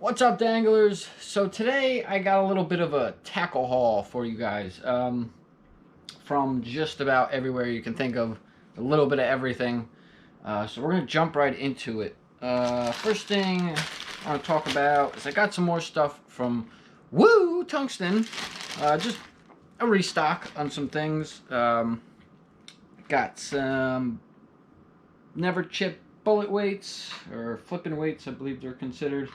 What's up, danglers? So today I got a little bit of a tackle haul for you guys from just about everywhere you can think of, a little bit of everything. So we're going to jump right into it. First thing I want to talk about is I got some more stuff from Woo Tungsten. Just a restock on some things. Got some Never Chip bullet weights, or flipping weights I believe they're considered.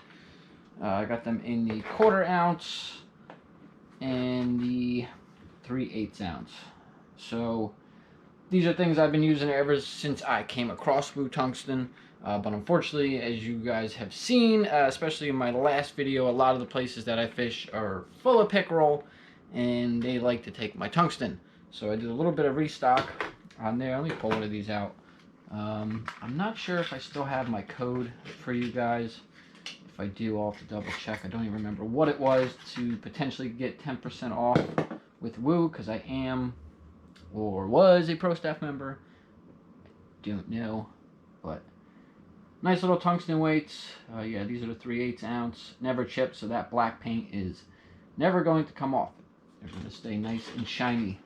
I got them in the 1/4 ounce and the 3/8 ounce. So these are things I've been using ever since I came across Woo Tungsten. But unfortunately, as you guys have seen, especially in my last video, a lot of the places that I fish are full of pickerel and they like to take my tungsten. So I did a little bit of restock on there. Let me pull one of these out. I'm not sure if I still have my code for you guys. If I do, I'll have to double check. I don't even remember what it was to potentially get 10% off with Woo, because I am or was a pro staff member. Don't know, but nice little tungsten weights. Yeah, these are the 3/8 ounce, never chipped, so that black paint is never going to come off. They're going to stay nice and shiny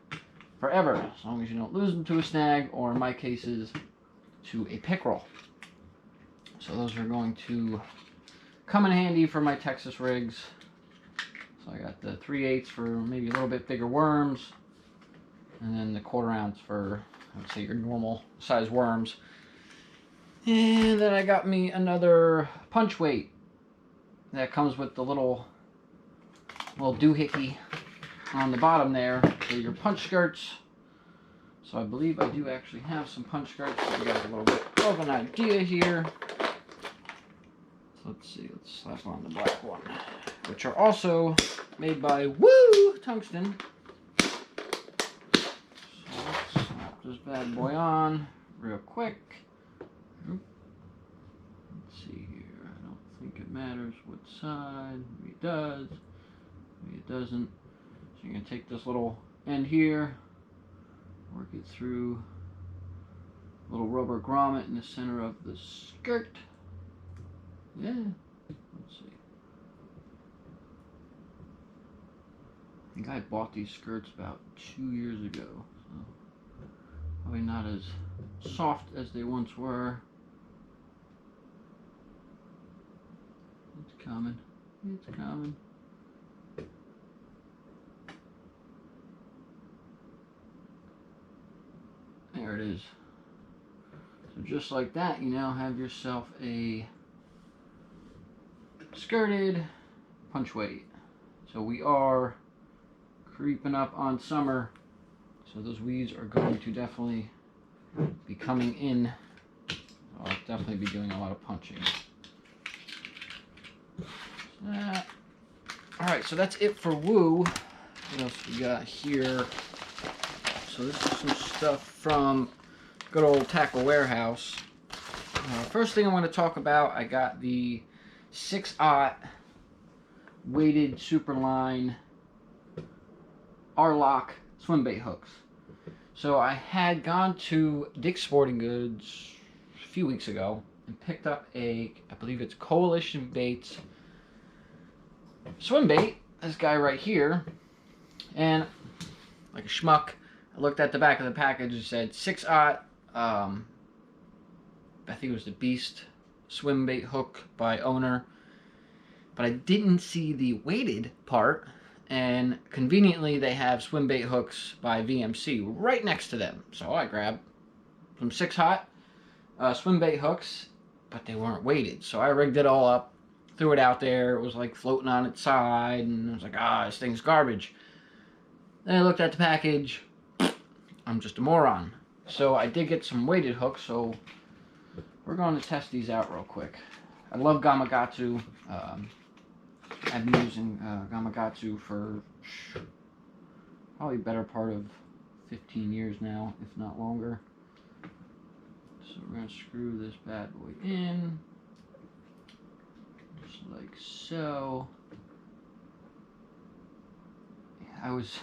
forever, as long as you don't lose them to a snag, or in my cases, to a pickerel. So those are going to come in handy for my Texas rigs. So I got the 3/8 for maybe a little bit bigger worms, and then the 1/4 ounce for, I would say, your normal size worms. And then I got me another punch weight that comes with the little doohickey on the bottom there for your punch skirts. So I believe I do actually have some punch skirts. So you got a little bit of an idea here. Let's see, let's slap on the black one, which are also made by Woo Tungsten. So let's slap this bad boy on real quick. Let's see here, I don't think it matters what side. Maybe it does, maybe it doesn't. So you're going to take this little end here, work it through a little rubber grommet in the center of the skirt. Yeah, let's see. I think I bought these skirts about 2 years ago, so probably not as soft as they once were. It's coming. It's coming. There it is. So just like that, you now have yourself a skirted punch weight. So we are creeping up on summer, so those weeds are going to definitely be coming in. I'll definitely be doing a lot of punching. Alright, so that's it for Woo. What else we got here? So this is some stuff from good old Tackle Warehouse. First thing I want to talk about, I got the 6/0 weighted Superline R-Lock swim bait hooks. So I had gone to Dick's Sporting Goods a few weeks ago and picked up I believe it's Coalition Baits swim bait, this guy right here, and like a schmuck, I looked at the back of the package and said 6/0, I think it was the Beast swim bait hook by Owner, but I didn't see the weighted part, and conveniently they have swim bait hooks by VMC right next to them. So I grabbed some 6/0 swim bait hooks, but they weren't weighted. So I rigged it all up, threw it out there. It was like floating on its side, and I was like, this thing's garbage. Then I looked at the package. I'm just a moron. So I did get some weighted hooks, so we're going to test these out real quick. I love Gamakatsu. I've been using Gamakatsu for probably better part of 15 years now, if not longer. So we're going to screw this bad boy in, just like so. I was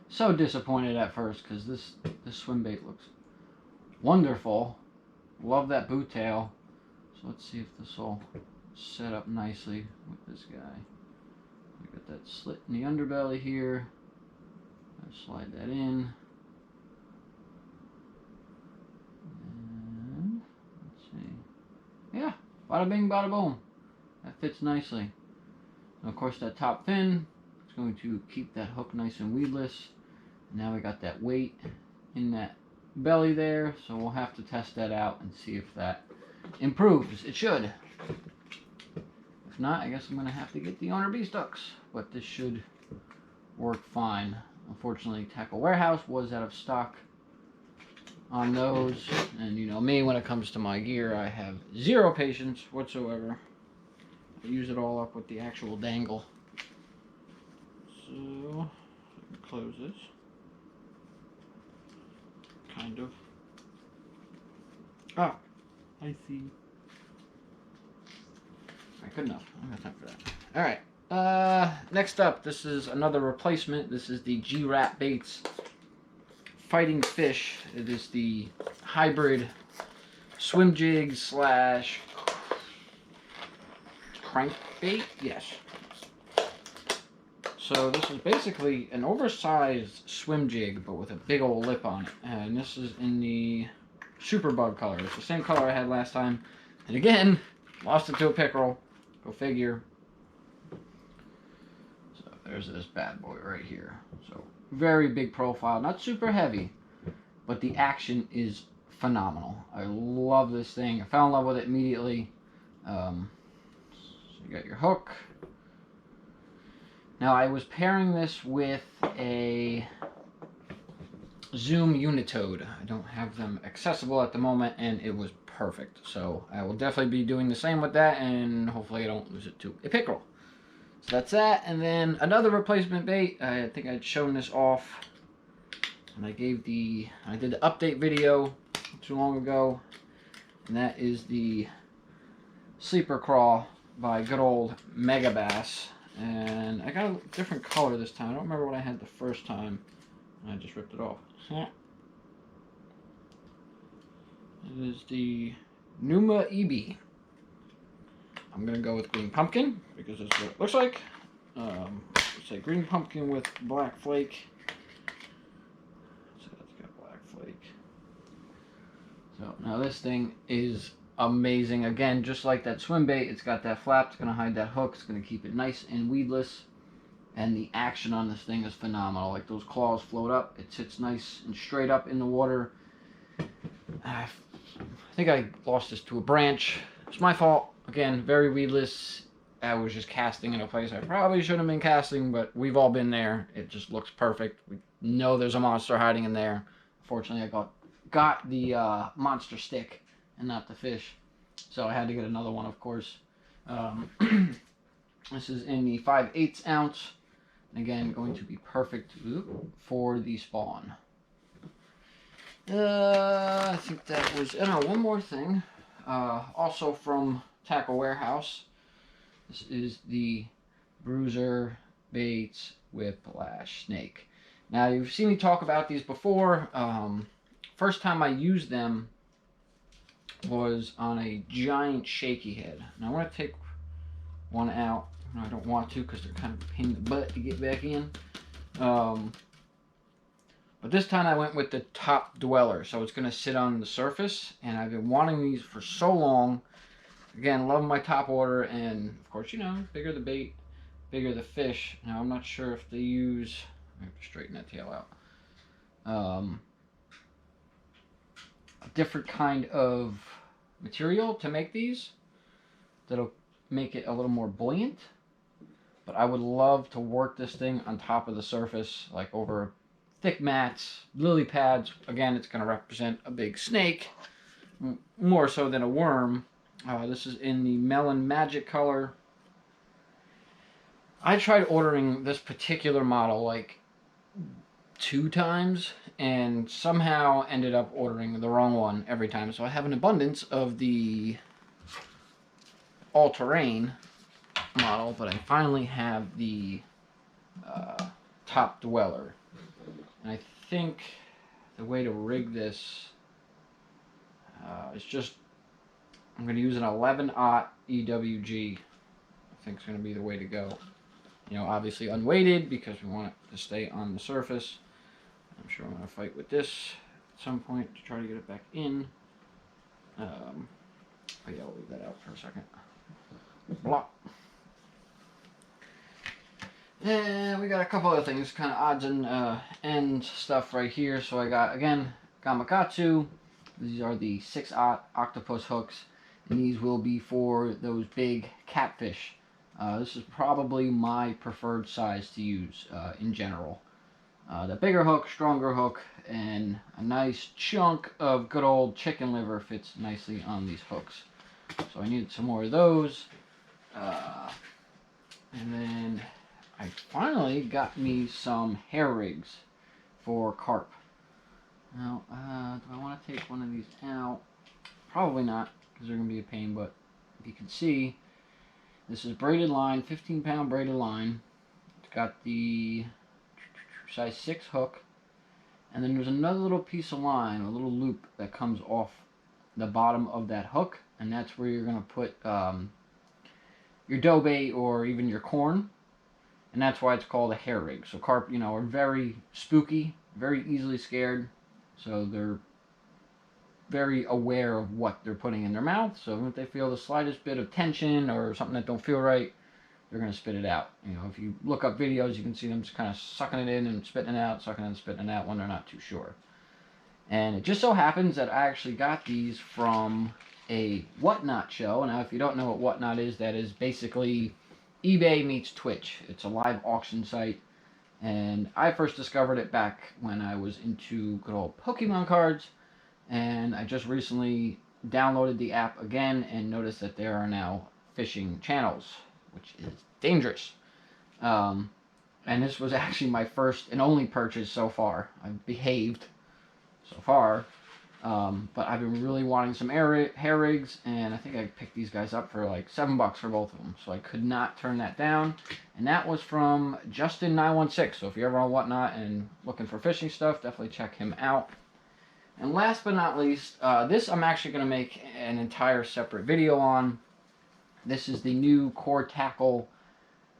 so disappointed at first because this swim bait looks wonderful. Love that boot tail. So let's see if this will set up nicely with this guy. We got that slit in the underbelly here. I'll slide that in. And let's see. Yeah, bada bing, bada boom. That fits nicely. And of course, that top fin is going to keep that hook nice and weedless. And now we got that weight in that belly there, so we'll have to test that out and see if that improves. It should. If not, I guess I'm going to have to get the owner B-Stucks, but this should work fine. Unfortunately, Tackle Warehouse was out of stock on those, and you know me, when it comes to my gear, I have zero patience whatsoever. I use it all up with the actual dangle. So, close this. Kind of. Ah, I see. Alright, good enough. I don't got time for that. Alright, next up, this is another replacement. This is the G-Rat Baits Fighting Fish. It is the hybrid swim jig slash crankbait. Yes. So this is basically an oversized swim jig, but with a big old lip on it. And this is in the Superbug color. It's the same color I had last time. And again, lost it to a pickerel. Go figure. So there's this bad boy right here. So very big profile, not super heavy, but the action is phenomenal. I love this thing. I fell in love with it immediately. So you got your hook. Now I was pairing this with a Zoom Unitoad. I don't have them accessible at the moment, and it was perfect. So I will definitely be doing the same with that, and hopefully I don't lose it to a pickerel. So that's that, and then another replacement bait. I think I'd shown this off, and I did the update video not too long ago, and that is the Sleeper Crawl by good old Megabass. And I got a different color this time. I don't remember what I had the first time. I just ripped it off. It is the Numa EB. I'm going to go with green pumpkin because that's what it looks like. It's a green pumpkin with black flake. So that's got black flake. So now this thing is amazing. Again, just like that swim bait, it's got that flap. It's going to hide that hook. It's going to keep it nice and weedless. And the action on this thing is phenomenal. Like, those claws float up. It sits nice and straight up in the water. I think I lost this to a branch. It's my fault. Again, very weedless. I was just casting in a place I probably shouldn't have been casting, but we've all been there. It just looks perfect. We know there's a monster hiding in there. Fortunately, I got the monster stick and not the fish. So I had to get another one, of course. This is in the 5/8 ounce. Again, going to be perfect for the spawn. I think that was... one more thing. Also from Tackle Warehouse. This is the Bruiser Baits Whiplash Snake. Now, you've seen me talk about these before. First time I used them was on a giant shaky head. Now, I want to take one out. I don't want to because they're kind of a pain in the butt to get back in. But this time I went with the Top Dweller, so it's going to sit on the surface. And I've been wanting these for so long. Again, love my top order, and of course, you know, bigger the bait, bigger the fish. Now, I'm not sure if they use... I have to straighten that tail out. A different kind of material to make these that'll make it a little more buoyant. But I would love to work this thing on top of the surface, like over thick mats, lily pads. Again, it's going to represent a big snake, more so than a worm. This is in the Melon Magic color. I tried ordering this particular model like 2 times and somehow ended up ordering the wrong one every time. So I have an abundance of the all-terrain model, but I finally have the Top Dweller. And I think the way to rig this is just I'm going to use an 11/0 EWG. I think it's going to be the way to go. You know, obviously unweighted because we want it to stay on the surface. I'm sure I'm going to fight with this at some point to try to get it back in. But yeah, I'll leave that out for a second. Block. And we got a couple other things, kind of odds and ends stuff right here. So I got, again, Gamakatsu. These are the 6/0 octopus hooks. And these will be for those big catfish. This is probably my preferred size to use in general. The bigger hook, stronger hook, and a nice chunk of good old chicken liver fits nicely on these hooks. So I needed some more of those. And then I finally got me some hair rigs for carp. Now, do I want to take one of these out? Probably not, because they're going to be a pain, but if you can see, this is braided line, 15-pound braided line. It's got the size 6 hook, and then there's another little piece of line, a little loop that comes off the bottom of that hook, and that's where you're going to put your dough bait or even your corn, and that's why it's called a hair rig. So carp, you know, are very spooky, very easily scared, so they're very aware of what they're putting in their mouth. So if they feel the slightest bit of tension or something that don't feel right, they're going to spit it out. You know, if you look up videos, you can see them just kind of sucking it in and spitting it out, sucking it and spitting it out when they're not too sure. And it just so happens that I actually got these from a Whatnot show. Now, if you don't know what Whatnot is, that is basically eBay meets Twitch. It's a live auction site. And I first discovered it back when I was into good old Pokemon cards. And I just recently downloaded the app again and noticed that there are now fishing channels, which is dangerous. And this was actually my first and only purchase so far. I've behaved so far. But I've been really wanting some hair rigs, and I think I picked these guys up for like $7 for both of them. So I could not turn that down. And that was from Justin916. So if you're ever on Whatnot and looking for fishing stuff, definitely check him out. And last but not least, this I'm actually going to make an entire separate video on. This is the new Core Tackle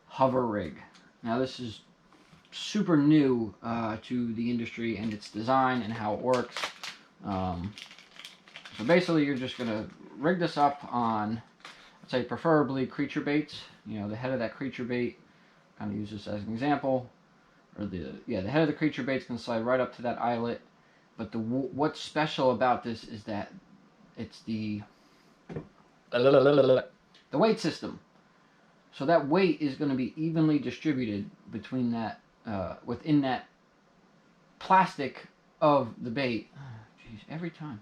hover rig. Now this is super new to the industry and its design and how it works. So basically you're just going to rig this up on, I'd say preferably creature baits. You know, the head of that creature bait, kind of use this as an example. Or the head of the creature bait's going to slide right up to that eyelet. But what's special about this is that it's the weight system. So that weight is going to be evenly distributed between that, within that plastic of the bait. Jeez, every time.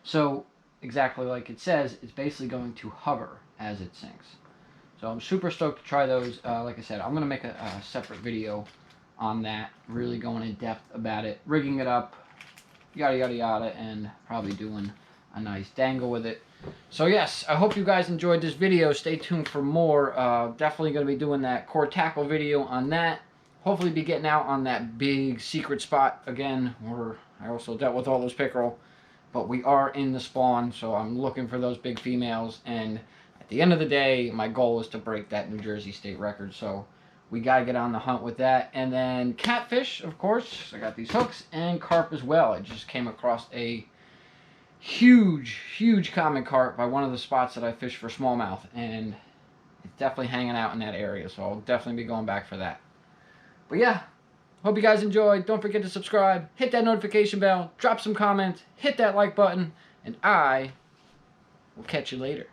So exactly like it says, it's basically going to hover as it sinks. So I'm super stoked to try those. Like I said, I'm going to make a separate video on that, really going in depth about it, rigging it up, yada yada yada, and probably doing a nice dangle with it. So yes, I hope you guys enjoyed this video. Stay tuned for more. Definitely going to be doing that Core Tackle video on that. Hopefully be getting out on that big secret spot again, where I also dealt with all those pickerel. But we are in the spawn, so I'm looking for those big females. And at the end of the day, my goal is to break that New Jersey state record. So we got to get on the hunt with that. And then catfish, of course. I got these hooks, and carp as well. I just came across a huge common carp by one of the spots that I fish for smallmouth. And it's definitely hanging out in that area. So I'll definitely be going back for that. But yeah, hope you guys enjoyed. Don't forget to subscribe. Hit that notification bell. Drop some comments. Hit that like button. And I will catch you later.